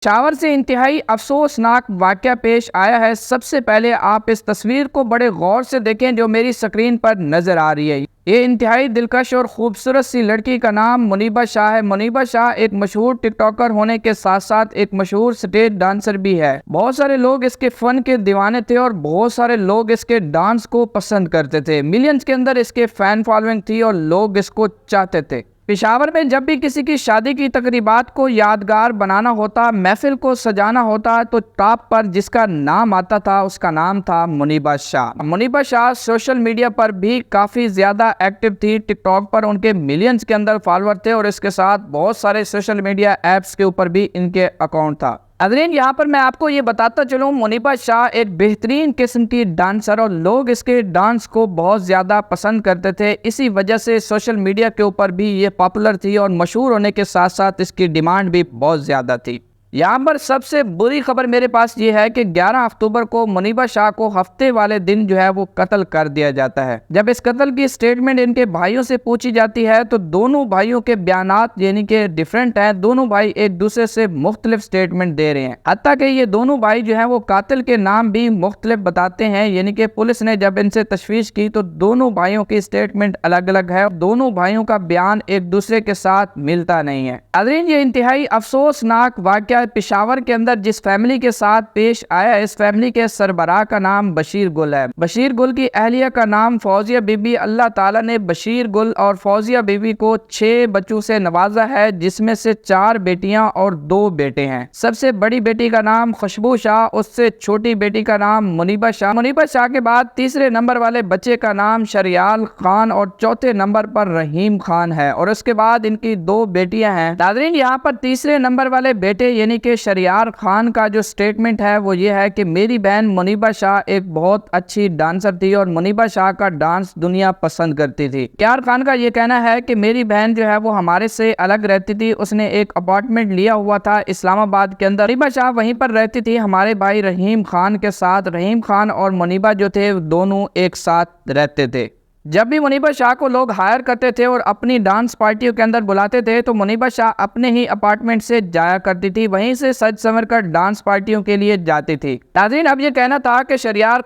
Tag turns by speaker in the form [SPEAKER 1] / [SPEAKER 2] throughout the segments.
[SPEAKER 1] पेशावर से इंतहाई अफसोसनाक वाक़या पेश आया है। सबसे पहले आप इस तस्वीर को बड़े गौर से देखें जो मेरी स्क्रीन पर नज़र आ रही है। ये इंतहाई दिलकश और खूबसूरत सी लड़की का नाम मुनीबा शाह है। मुनीबा शाह एक मशहूर टिकटॉकर होने के साथ साथ एक मशहूर स्टेज डांसर भी है। बहुत सारे लोग इसके फन के दीवाने थे और बहुत सारे लोग इसके डांस को पसंद करते थे। मिलियंस के अंदर इसके फैन फॉलोइंग थी और लोग इसको चाहते थे। पेशावर में जब भी किसी की शादी की तकरीबात को यादगार बनाना होता, महफिल को सजाना होता, तो टॉप पर जिसका नाम आता था उसका नाम था मुनीबा शाह। मुनीबा शाह सोशल मीडिया पर भी काफ़ी ज़्यादा एक्टिव थी। टिकटॉक पर उनके मिलियंस के अंदर फॉलोअर थे और इसके साथ बहुत सारे सोशल मीडिया ऐप्स के ऊपर भी इनके अकाउंट था। अदरीन, यहाँ पर मैं आपको ये बताता चलूँ, मुनीबा शाह एक बेहतरीन किस्म की डांसर और लोग इसके डांस को बहुत ज़्यादा पसंद करते थे। इसी वजह से सोशल मीडिया के ऊपर भी ये पॉपुलर थी और मशहूर होने के साथ साथ इसकी डिमांड भी बहुत ज़्यादा थी। यहाँ पर सबसे बुरी खबर मेरे पास ये है कि 11 अक्टूबर को मुनीबा शाह को हफ्ते वाले दिन जो है वो कत्ल कर दिया जाता है। जब इस कत्ल की स्टेटमेंट इनके भाइयों से पूछी जाती है तो दोनों भाइयों के बयानात यानी कि डिफरेंट हैं। दोनों भाई एक दूसरे से मुख्तलिफ स्टेटमेंट दे रहे हैं। हत्ता कि ये दोनों भाई जो है वो कातिल के नाम भी मुख्तलिफ बताते हैं। यानी कि पुलिस ने जब इनसे तशवीश की तो दोनों भाइयों की स्टेटमेंट अलग अलग है। दोनों भाइयों का बयान एक दूसरे के साथ मिलता नहीं है। अदरीन, ये इंतहाई अफसोसनाक वाक़या पेशावर के अंदर जिस फैमिली के साथ पेश आया, इस फैमिली के सरबराह का नाम बशीर गुल है। बशीर गुल की अहलिया का नाम फौजिया बीबी। अल्लाह ताला ने बशीर गुल और फौजिया बीबी को 6 बच्चों से नवाजा है, जिसमें से 4 बेटियां और 2 बेटे हैं। सबसे बड़ी बेटी का नाम खुशबू शाह, उससे छोटी बेटी का नाम मुनीबा शाह। मुनीबा शाह के बाद तीसरे नंबर वाले बच्चे का नाम शरियाल खान और चौथे नंबर पर रहीम खान है और उसके बाद इनकी 2 बेटियां हैं। नाज़रीन, यहाँ पर तीसरे नंबर वाले बेटे यानी कि शरियार खान का जो स्टेटमेंट है वो ये है कि मेरी बहन मुनीबा शाह एक बहुत अच्छी डांसर थी और मुनीबा शाह का डांस दुनिया पसंद करती थी। शरियार खान का ये कहना है कि मेरी बहन जो है वो हमारे से अलग रहती थी। उसने एक अपार्टमेंट लिया हुआ था इस्लामाबाद के अंदर। मुनीबा शाह वहीं पर रहती थी हमारे भाई रहीम खान के साथ। रहीम खान और मुनीबा जो थे दोनों एक साथ रहते थे। जब भी मुनीबा शाह को लोग हायर करते थे और अपनी डांस पार्टियों के अंदर बुलाते थे तो मुनीबा शाह अपने ही अपार्टमेंट से जाया करती थी, वहीं से सज संवर कर डांस पार्टियों के लिए जाती थी। नाज़रीन, अब ये कहना था कि शरियार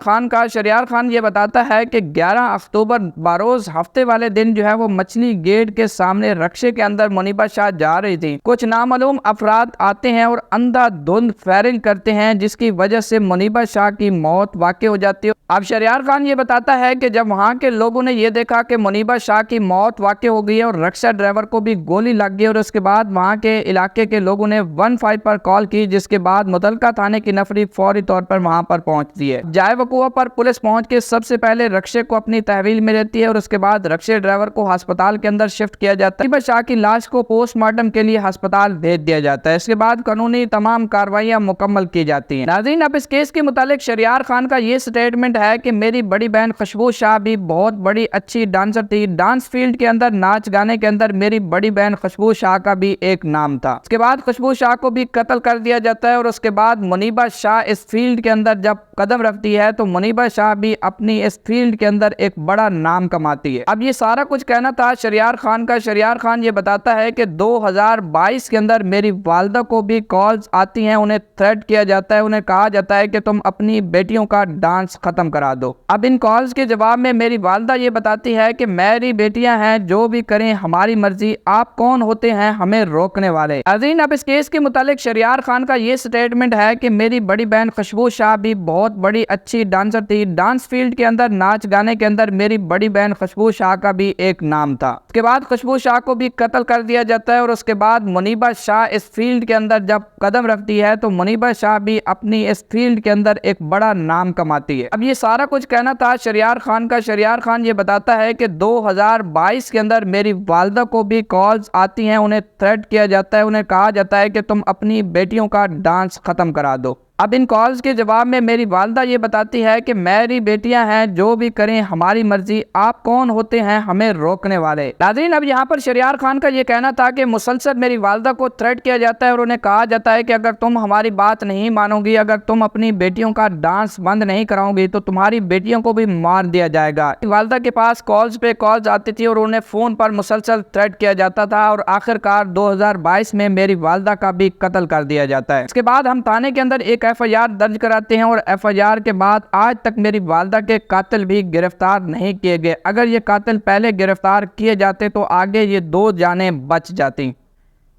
[SPEAKER 1] खान ये बताता है कि 11 अक्टूबर बरोज हफ्ते वाले दिन जो है वो मछली गेट के सामने रक्शे के अंदर मुनीबा शाह जा रही थी। कुछ नामालूम अफराद आते हैं और अंधाधुंध फायरिंग करते हैं, जिसकी वजह से मुनीबा शाह की मौत वाक़ई हो जाती है। अब शरियार खान ये बताता है कि जब वहाँ के लोगों ने ये देखा कि मुनीबा शाह की मौत वाक़ई हो गई है और रक्षा ड्राइवर को भी गोली लग गई और उसके बाद वहाँ के इलाके के लोगों ने 15 पर कॉल की, जिसके बाद मुतलका थाने की नफरी फौरी तौर पर वहाँ पर पहुँचती है। जाए वकुआ पर पुलिस पहुँच के सबसे पहले रक्षे को अपनी तहवील में लेती है और उसके बाद रक्षे ड्राइवर को अस्पताल के अंदर शिफ्ट किया जाता है। मुनीबा शाह की लाश को पोस्टमार्टम के लिए अस्पताल भेज दिया जाता है। इसके बाद कानूनी तमाम कार्रवाइयाँ मुकम्मल की जाती है। नाज़रीन, अब इस केस के मुतालिक शरियार खान का ये स्टेटमेंट है कि मेरी बड़ी बहन खुशबू शाह भी बहुत बड़ी अच्छी डांसर थी। डांस फील्ड के अंदर, नाच गाने के अंदर मेरी बड़ी बहन खुशबू शाह का भी एक नाम था। उसके बाद खुशबू शाह को भी कत्ल कर दिया जाता है और उसके बाद मुनीबा शाह इस फील्ड के अंदर जब कदम रखती है तो मुनीबा शाह भी अपनी इस फील्ड के अंदर एक बड़ा नाम कमाती है। अब ये सारा कुछ कहना था शरियार खान का। शरियार खान ये बताता है कि 2022 के अंदर मेरी वालदा को भी कॉल्स आती हैं, उन्हें थ्रेट किया जाता है, उन्हें कहा जाता है कि तुम अपनी बेटियों का डांस खत्म करा दो। अब इन कॉल्स के जवाब में मेरी वालदा ये बताती है कि मेरी बेटियां हैं, जो भी करें हमारी मर्जी, आप कौन होते हैं हमें रोकने वाले। अजीन, अब इस केस के मुतालिक शरियार खान का ये स्टेटमेंट है कि मेरी बड़ी बहन खुशबू शाह भी बहुत बड़ी अच्छी डांसर थी। डांस फील्ड के अंदर, नाच गाने के अंदर मेरी बड़ी बहन खुशबू शाह का भी एक नाम था। उसके बाद खुशबू शाह को भी कत्ल कर दिया जाता है और उसके बाद मुनीबा शाह इस फील्ड के अंदर जब कदम रखती है तो मुनीबा शाह भी अपनी इस फील्ड के अंदर एक बड़ा नाम कमाती है। अब ये सारा कुछ कहना था शरियार खान का। शरियार खान ये बताता है कि 2022 के अंदर मेरी वालदा को भी कॉल्स आती हैं, उन्हें थ्रेट किया जाता है, उन्हें कहा जाता है कि तुम अपनी बेटियों का डांस खत्म करा दो। अब इन कॉल्स के जवाब में मेरी वालदा ये बताती है कि मेरी बेटियां हैं, जो भी करें हमारी मर्जी, आप कौन होते हैं हमें रोकने वाले। नाज़रीन, अब यहाँ पर शहरयार खान का ये कहना था कि मुसलसल मेरी वालदा को थ्रेट किया जाता है और उन्हें कहा जाता है कि अगर तुम हमारी बात नहीं मानोगी, अगर तुम अपनी बेटियों का डांस बंद नहीं कराओगी तो तुम्हारी बेटियों को भी मार दिया जाएगा। वालदा के पास कॉल्स पे कॉल्स आती थी और उन्हें फोन पर मुसलसल थ्रेट किया जाता था और आखिरकार 2022 में मेरी वालदा का भी कत्ल कर दिया जाता है। इसके बाद हम थाने के अंदर एक FIR दर्ज कराते हैं और FIR के बाद आज तक मेरी वालदा के कातिल भी गिरफ्तार नहीं किए गए। अगर ये कातिल पहले गिरफ्तार किए जाते तो आगे ये 2 जानें बच जाती।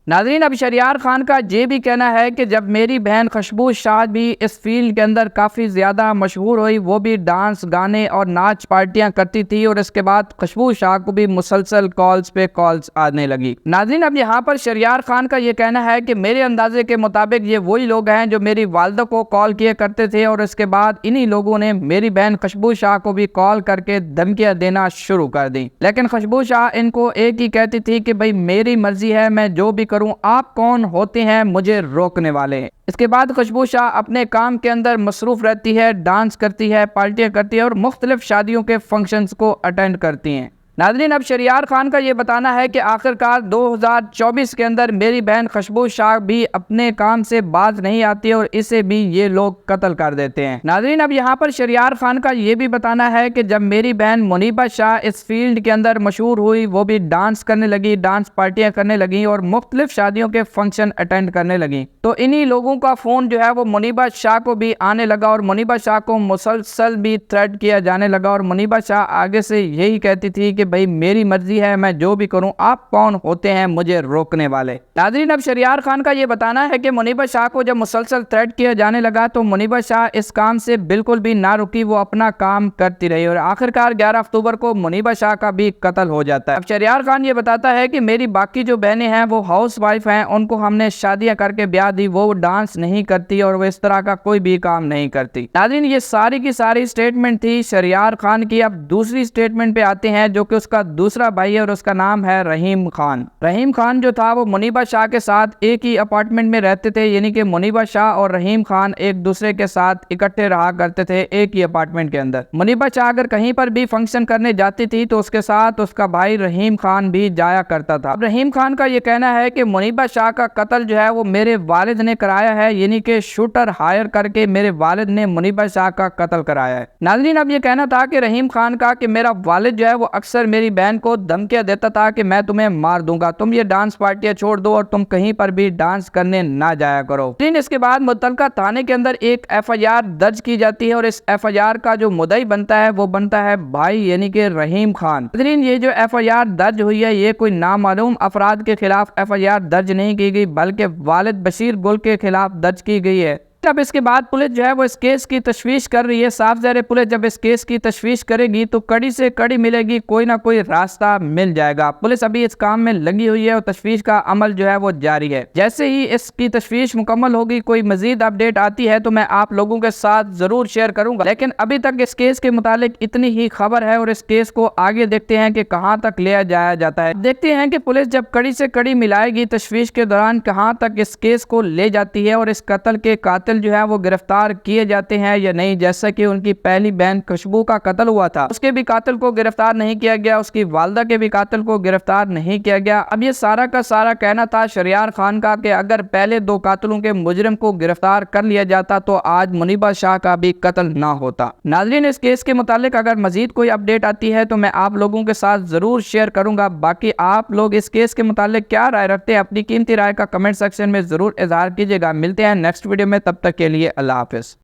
[SPEAKER 1] नाज़रीन, अब शहरयार खान का ये भी कहना है कि जब मेरी बहन खुशबू शाह भी इस फील्ड के अंदर काफ़ी ज़्यादा मशहूर हुई, वो भी डांस, गाने और नाच पार्टियां करती थी और इसके बाद खुशबू शाह को भी मुसलसल कॉल्स पे कॉल्स आने लगी। नाज़रीन, अब यहाँ पर शहरयार खान का ये कहना है कि मेरे अंदाजे के मुताबिक ये वही लोग हैं जो मेरी वालदा को कॉल किए करते थे और इसके बाद इन्हीं लोगों ने मेरी बहन खुशबू शाह को भी कॉल करके धमकियाँ देना शुरू कर दी। लेकिन खुशबू शाह इनको एक ही कहती थी कि भाई मेरी मर्जी है, मैं जो भी करूं, आप कौन होते हैं मुझे रोकने वाले। इसके बाद खुशबू शाह अपने काम के अंदर मसरूफ रहती है, डांस करती है, पार्टियां करती है और मुख्तलिफ शादियों के फंक्शंस को अटेंड करती हैं। नाज़रीन, अब शहरयार खान का ये बताना है कि आखिरकार 2024 के अंदर मेरी बहन खुशबू शाह भी अपने काम से बाज नहीं आती और इसे भी ये लोग कत्ल कर देते हैं। नाज़रीन, अब यहाँ पर शहरयार खान का ये भी बताना है कि जब मेरी बहन मुनीबा शाह इस फील्ड के अंदर मशहूर हुई, वो भी डांस करने लगी, डांस पार्टियां करने लगी और मुख्तलिफ शादियों के फंक्शन अटेंड करने लगी, तो इन्हीं लोगों का फ़ोन जो है वो मुनीबा शाह को भी आने लगा और मुनीबा शाह को मुसलसल भी थ्रेट किया जाने लगा और मुनीबा शाह आगे से यही कहती थी कि भाई मेरी मर्जी है, मैं जो भी करूं, आप कौन होते हैं मुझे रोकने वाले। नाज़रीन, अब शहरयार खान का ये बताना है कि मुनीबा शाह को जब मुसलसल थ्रेट किया जाने लगा तो मुनीबा शाह इस काम से बिल्कुल भी ना रुकी, वो अपना काम करती रही और आखिरकार 11 अक्टूबर को मुनीबा शाह का भी कत्ल हो जाता है। अब शहरयार खान ये बताता है कि मेरी बाकी जो बहनें हैं वो हाउस वाइफ हैं, उनको हमने शादियां करके ब्याह दी, वो डांस नहीं करती और वो इस तरह का कोई भी काम नहीं करती। नाज़रीन, ये सारी की सारी स्टेटमेंट थी शहरयार खान की। अब दूसरी स्टेटमेंट पे आते हैं जो कि उसका दूसरा भाई है और उसका नाम है रहीम खान। रहीम खान जो था वो मुनीबा शाह के साथ एक ही अपार्टमेंट में रहते थे, यानी कि मुनीबा शाह और रहीम खान एक दूसरे के साथ इकट्ठे रहा करते थे एक ही अपार्टमेंट के अंदर। मुनीबा शाह अगर कहीं पर भी फंक्शन करने जाती थी तो उसके साथ उसका भाई रहीम खान भी जाया करता था। रहीम खान का ये कहना है कि मुनीबा शाह का कत्ल जो है वो मेरे वालिद ने कराया है, यानी कि शूटर हायर करके मेरे वालिद ने मुनीबा शाह का कत्ल कराया है। नाज़रीन, अब ये कहना था कि रहीम खान का कि मेरा वालिद जो है वो अक्सर मेरी बहन को धमकियां देता था कि मैं तुम्हें मार दूंगा, तुम ये डांस पार्टियां छोड़ दो और तुम कहीं पर भी डांस करने ना जाया करो। लेकिन इसके बाद मुतलका थाने के अंदर एक FIR दर्ज की जाती है और इस FIR का जो मुद्दई बनता है वो बनता है भाई, यानी कि रहीम खान। ये जो FIR दर्ज हुई है ये कोई नामालूम अफराद के खिलाफ FIR दर्ज नहीं की गई, बल्कि वालिद बशीर गुल के खिलाफ दर्ज की गई है। अब इसके बाद पुलिस जो है वो इस केस की तशवीश कर रही है। साफ ज़ाहिर पुलिस जब इस केस की तशवीश करेगी तो कड़ी से कड़ी मिलेगी, कोई ना कोई रास्ता मिल जाएगा। पुलिस अभी इस काम में लगी हुई है और तशवीश का अमल जो है वो जारी है। जैसे ही इसकी तशवीश मुकम्मल होगी, कोई मजीद अपडेट आती है तो मैं आप लोगों के साथ जरूर शेयर करूंगा। लेकिन अभी तक इस केस के मुतालिक इतनी ही खबर है और इस केस को आगे देखते हैं कि कहाँ तक ले जाया जाता है। देखते हैं कि पुलिस जब कड़ी से कड़ी मिलाएगी तशवीश के दौरान कहाँ तक इस केस को ले जाती है और इस कत्ल के कातिल जो है वो गिरफ्तार किए जाते हैं या नहीं। जैसा कि उनकी पहली बहन खुशबू का कत्ल हुआ था, उसके भी कातिल को गिरफ्तार नहीं किया गया, उसकी वालदा के भी कातिल को गिरफ्तार नहीं किया गया। अब ये सारा का सारा कहना था शहरयार खान का कि अगर पहले 2 कातिलों के मुजरिम को गिरफ्तार कर लिया जाता तो आज मुनीबा शाह का भी कत्ल ना होता। नाज़रीन, इस केस के मुतालिक अगर मजीद कोई अपडेट आती है तो मैं आप लोगों के साथ जरूर शेयर करूंगा। बाकी आप लोग इस केस के मुतालिक क्या राय रखते हैं, अपनी कीमती राय का कमेंट सेक्शन में जरूर इजहार कीजिएगा। मिलते हैं नेक्स्ट वीडियो में, तब तक के लिए अल्लाह हाफिज।